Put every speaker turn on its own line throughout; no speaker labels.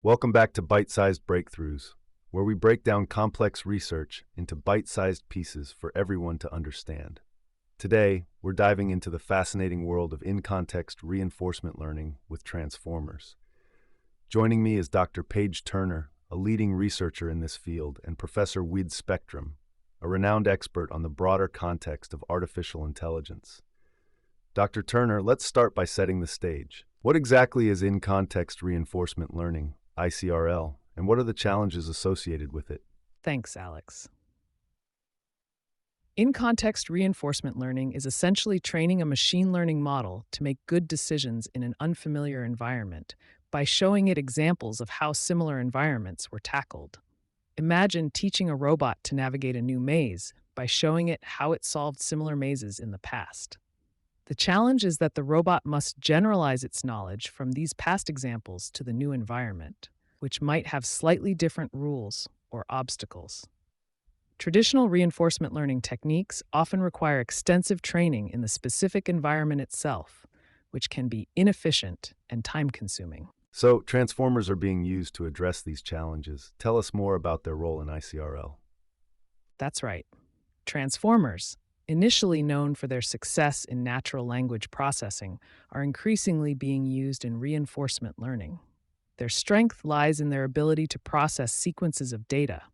Welcome back to Bite-Sized Breakthroughs, where we break down complex research into bite-sized pieces for everyone to understand. Today, we're diving into the fascinating world of in-context reinforcement learning with transformers. Joining me is Dr. Paige Turner, a leading researcher in this field, and Professor Wid Spectrum, a renowned expert on the broader context of artificial intelligence. Dr. Turner, let's start by setting the stage. What exactly is in-context reinforcement learning, ICRL, and what are the challenges associated with it?
Thanks, Alex. In-context reinforcement learning is essentially training a machine learning model to make good decisions in an unfamiliar environment by showing it examples of how similar environments were tackled. Imagine teaching a robot to navigate a new maze by showing it how it solved similar mazes in the past. The challenge is that the robot must generalize its knowledge from these past examples to the new environment, which might have slightly different rules or obstacles. Traditional reinforcement learning techniques often require extensive training in the specific environment itself, which can be inefficient and time-consuming.
So, transformers are being used to address these challenges. Tell us more about their role in ICRL.
That's right. Transformers, initially known for their success in natural language processing, are increasingly being used in reinforcement learning. Their strength lies in their ability to process sequences of data,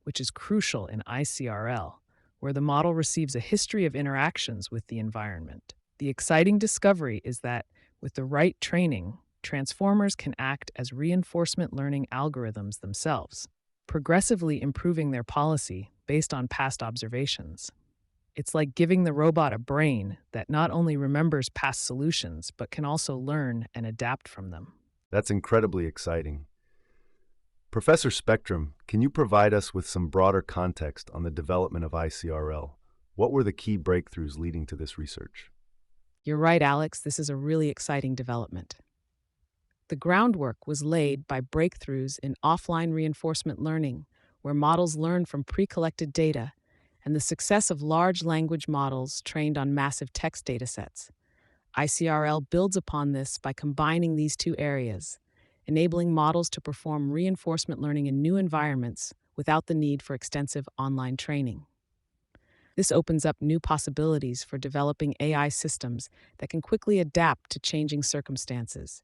which is crucial in ICRL, where the model receives a history of interactions with the environment. The exciting discovery is that, with the right training, transformers can act as reinforcement learning algorithms themselves, progressively improving their policy based on past observations. It's like giving the robot a brain that not only remembers past solutions, but can also learn and adapt from them.
That's incredibly exciting. Professor Spectrum, can you provide us with some broader context on the development of ICRL? What were the key breakthroughs leading to this research?
You're right, Alex, this is a really exciting development. The groundwork was laid by breakthroughs in offline reinforcement learning, where models learn from pre-collected data, and the success of large language models trained on massive text datasets. ICRL builds upon this by combining these two areas, enabling models to perform reinforcement learning in new environments without the need for extensive online training. This opens up new possibilities for developing AI systems that can quickly adapt to changing circumstances,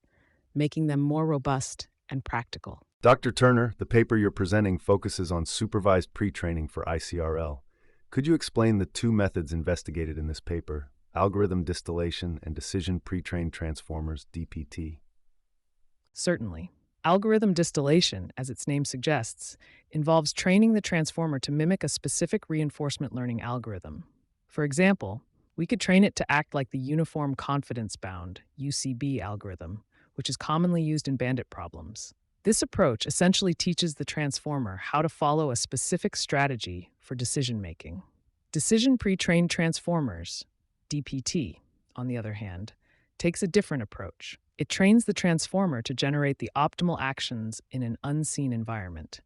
making them more robust and practical.
Dr. Turner, the paper you're presenting focuses on supervised pre-training for ICRL. Could you explain the two methods investigated in this paper, algorithm distillation and decision pre-trained transformers, DPT?
Certainly. Algorithm distillation, as its name suggests, involves training the transformer to mimic a specific reinforcement learning algorithm. For example, we could train it to act like the Uniform Confidence Bound, UCB algorithm, which is commonly used in bandit problems. This approach essentially teaches the transformer how to follow a specific strategy for decision-making. Decision pre-trained transformers, DPT, on the other hand, takes a different approach. It trains the transformer to generate the optimal actions in an unseen environment.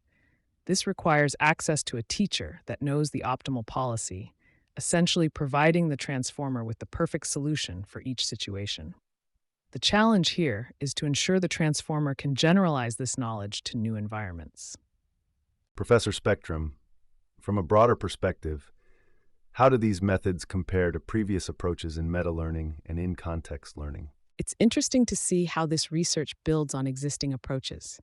This requires access to a teacher that knows the optimal policy, essentially providing the transformer with the perfect solution for each situation. The challenge here is to ensure the transformer can generalize this knowledge to new environments.
Professor Spectrum, from a broader perspective, how do these methods compare to previous approaches in meta-learning and in-context learning?
It's interesting to see how this research builds on existing approaches.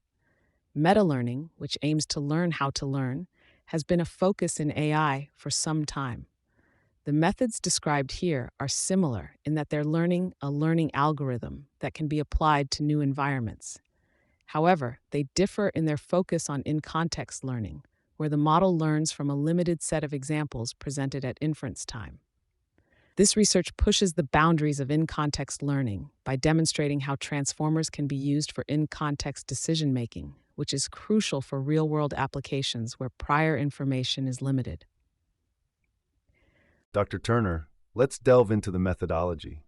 Meta-learning, which aims to learn how to learn, has been a focus in AI for some time. The methods described here are similar in that they're learning a learning algorithm that can be applied to new environments. However, they differ in their focus on in-context learning, where the model learns from a limited set of examples presented at inference time. This research pushes the boundaries of in-context learning by demonstrating how transformers can be used for in-context decision-making, which is crucial for real-world applications where prior information is limited.
Dr. Turner, let's delve into the methodology.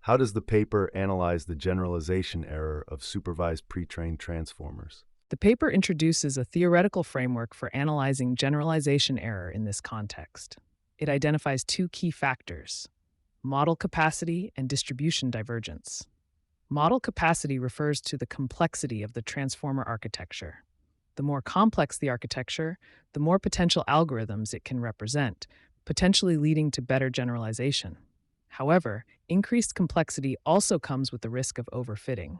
How does the paper analyze the generalization error of supervised pre-trained transformers?
The paper introduces a theoretical framework for analyzing generalization error in this context. It identifies two key factors: model capacity and distribution divergence. Model capacity refers to the complexity of the transformer architecture. The more complex the architecture, the more potential algorithms it can represent, potentially leading to better generalization. However, increased complexity also comes with the risk of overfitting.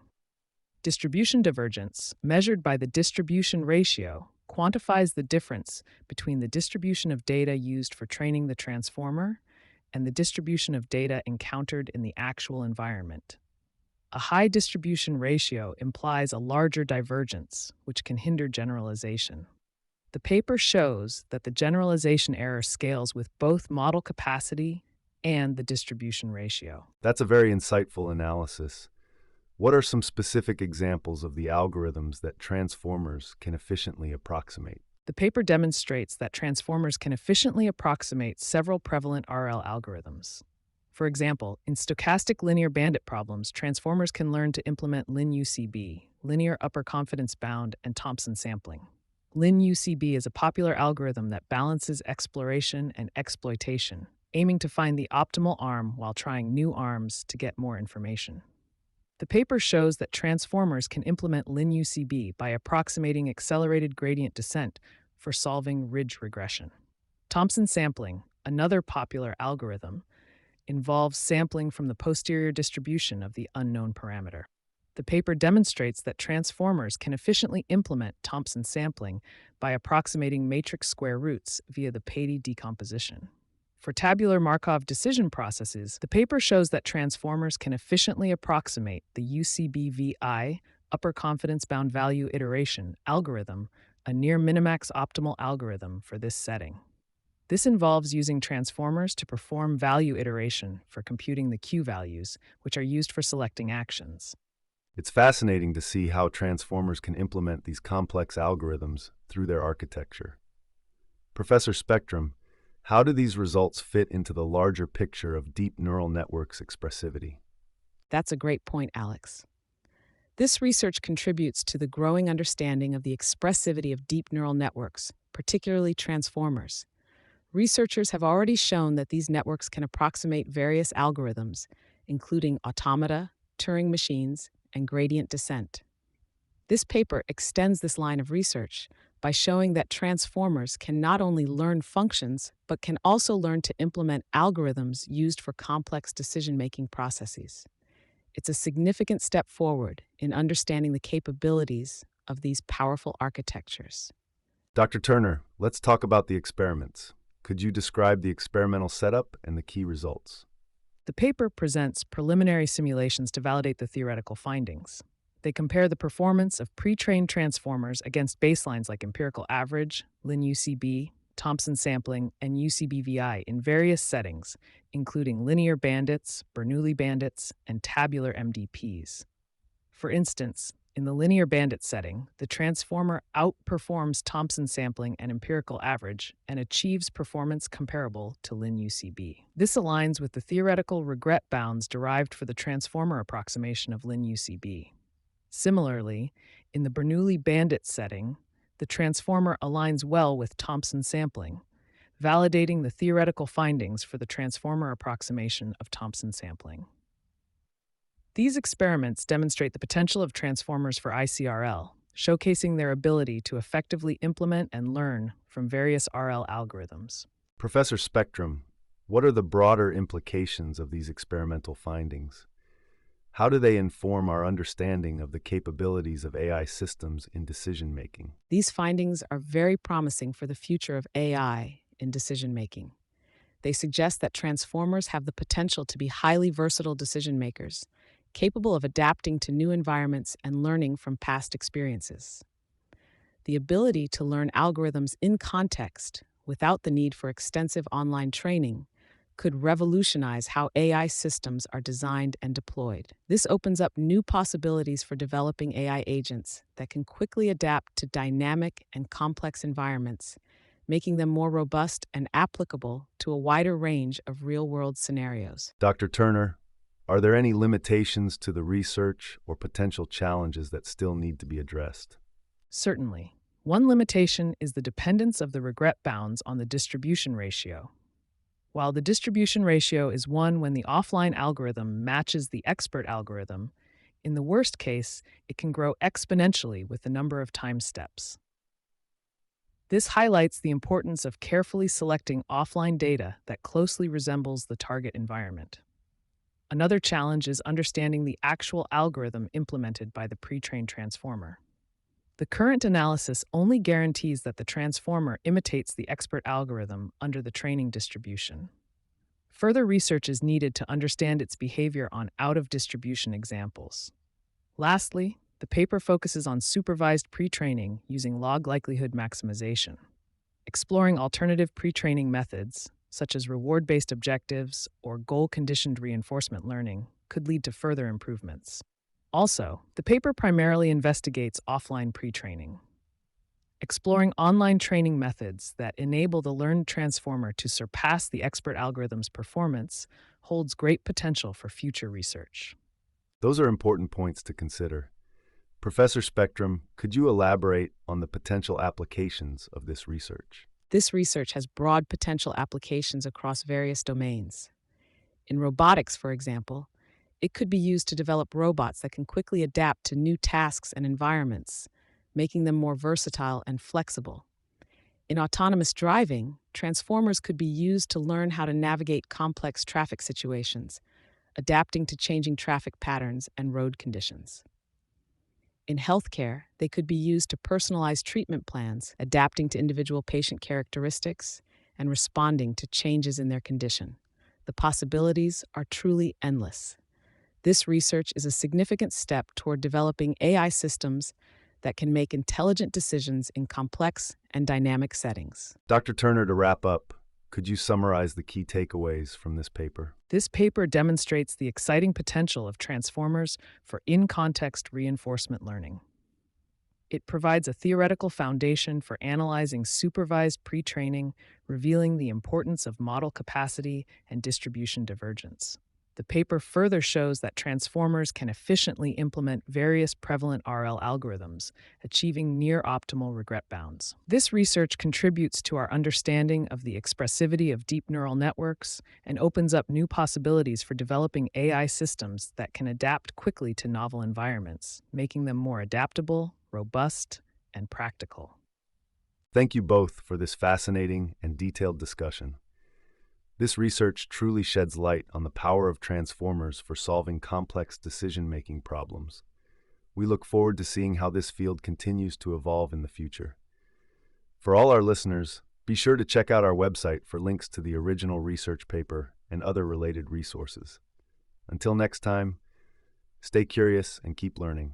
Distribution divergence, measured by the distribution ratio, quantifies the difference between the distribution of data used for training the transformer and the distribution of data encountered in the actual environment. A high distribution ratio implies a larger divergence, which can hinder generalization. The paper shows that the generalization error scales with both model capacity and the distribution ratio.
That's a very insightful analysis. What are some specific examples of the algorithms that transformers can efficiently approximate?
The paper demonstrates that transformers can efficiently approximate several prevalent RL algorithms. For example, in stochastic linear bandit problems, transformers can learn to implement LinUCB, linear upper confidence bound, and Thompson sampling. LinUCB is a popular algorithm that balances exploration and exploitation, aiming to find the optimal arm while trying new arms to get more information. The paper shows that transformers can implement LinUCB by approximating accelerated gradient descent for solving ridge regression. Thompson sampling, another popular algorithm, involves sampling from the posterior distribution of the unknown parameter. The paper demonstrates that transformers can efficiently implement Thompson sampling by approximating matrix square roots via the Patey decomposition. For tabular Markov decision processes, the paper shows that transformers can efficiently approximate the UCBVI, upper confidence bound value iteration, algorithm, a near minimax optimal algorithm for this setting. This involves using transformers to perform value iteration for computing the Q values, which are used for selecting actions.
It's fascinating to see how transformers can implement these complex algorithms through their architecture. Professor Spectrum, how do these results fit into the larger picture of deep neural networks' expressivity?
That's a great point, Alex. This research contributes to the growing understanding of the expressivity of deep neural networks, particularly transformers. Researchers have already shown that these networks can approximate various algorithms, including automata, Turing machines, and gradient descent. This paper extends this line of research by showing that transformers can not only learn functions, but can also learn to implement algorithms used for complex decision-making processes. It's a significant step forward in understanding the capabilities of these powerful architectures.
Dr. Turner, let's talk about the experiments. Could you describe the experimental setup and the key results?
The paper presents preliminary simulations to validate the theoretical findings. They compare the performance of pre-trained transformers against baselines like empirical average, LinUCB, Thompson sampling, and UCBVI in various settings, including linear bandits, Bernoulli bandits, and tabular MDPs. For instance, in the linear bandit setting, the transformer outperforms Thompson sampling and empirical average and achieves performance comparable to LinUCB. This aligns with the theoretical regret bounds derived for the transformer approximation of LinUCB. Similarly, in the Bernoulli bandit setting, the transformer aligns well with Thompson sampling, validating the theoretical findings for the transformer approximation of Thompson sampling. These experiments demonstrate the potential of transformers for ICRL, showcasing their ability to effectively implement and learn from various RL algorithms.
Professor Spectrum, what are the broader implications of these experimental findings? How do they inform our understanding of the capabilities of AI systems in decision-making?
These findings are very promising for the future of AI in decision-making. They suggest that transformers have the potential to be highly versatile decision-makers, capable of adapting to new environments and learning from past experiences. The ability to learn algorithms in context without the need for extensive online training could revolutionize how AI systems are designed and deployed. This opens up new possibilities for developing AI agents that can quickly adapt to dynamic and complex environments, making them more robust and applicable to a wider range of real-world scenarios.
Dr. Turner, are there any limitations to the research or potential challenges that still need to be addressed?
Certainly. One limitation is the dependence of the regret bounds on the distribution ratio. While the distribution ratio is 1 when the offline algorithm matches the expert algorithm, In the worst case, it can grow exponentially with the number of time steps. This highlights the importance of carefully selecting offline data that closely resembles the target environment. Another challenge is understanding the actual algorithm implemented by the pre-trained transformer. The current analysis only guarantees that the transformer imitates the expert algorithm under the training distribution. Further research is needed to understand its behavior on out-of-distribution examples. Lastly, the paper focuses on supervised pre-training using log likelihood maximization. Exploring alternative pre-training methods, such as reward-based objectives or goal-conditioned reinforcement learning, could lead to further improvements. Also, the paper primarily investigates offline pre-training. Exploring online training methods that enable the learned transformer to surpass the expert algorithm's performance holds great potential for future research.
Those are important points to consider. Professor Spectrum, could you elaborate on the potential applications of this research?
This research has broad potential applications across various domains. In robotics, for example, it could be used to develop robots that can quickly adapt to new tasks and environments, making them more versatile and flexible. In autonomous driving, transformers could be used to learn how to navigate complex traffic situations, adapting to changing traffic patterns and road conditions. In healthcare, they could be used to personalize treatment plans, adapting to individual patient characteristics and responding to changes in their condition. The possibilities are truly endless. This research is a significant step toward developing AI systems that can make intelligent decisions in complex and dynamic settings.
Dr. Turner, to wrap up, could you summarize the key takeaways from this paper?
This paper demonstrates the exciting potential of transformers for in-context reinforcement learning. It provides a theoretical foundation for analyzing supervised pre-training, revealing the importance of model capacity and distribution divergence. The paper further shows that transformers can efficiently implement various prevalent RL algorithms, achieving near-optimal regret bounds. This research contributes to our understanding of the expressivity of deep neural networks and opens up new possibilities for developing AI systems that can adapt quickly to novel environments, making them more adaptable, robust, and practical.
Thank you both for this fascinating and detailed discussion. This research truly sheds light on the power of transformers for solving complex decision-making problems. We look forward to seeing how this field continues to evolve in the future. For all our listeners, be sure to check out our website for links to the original research paper and other related resources. Until next time, stay curious and keep learning.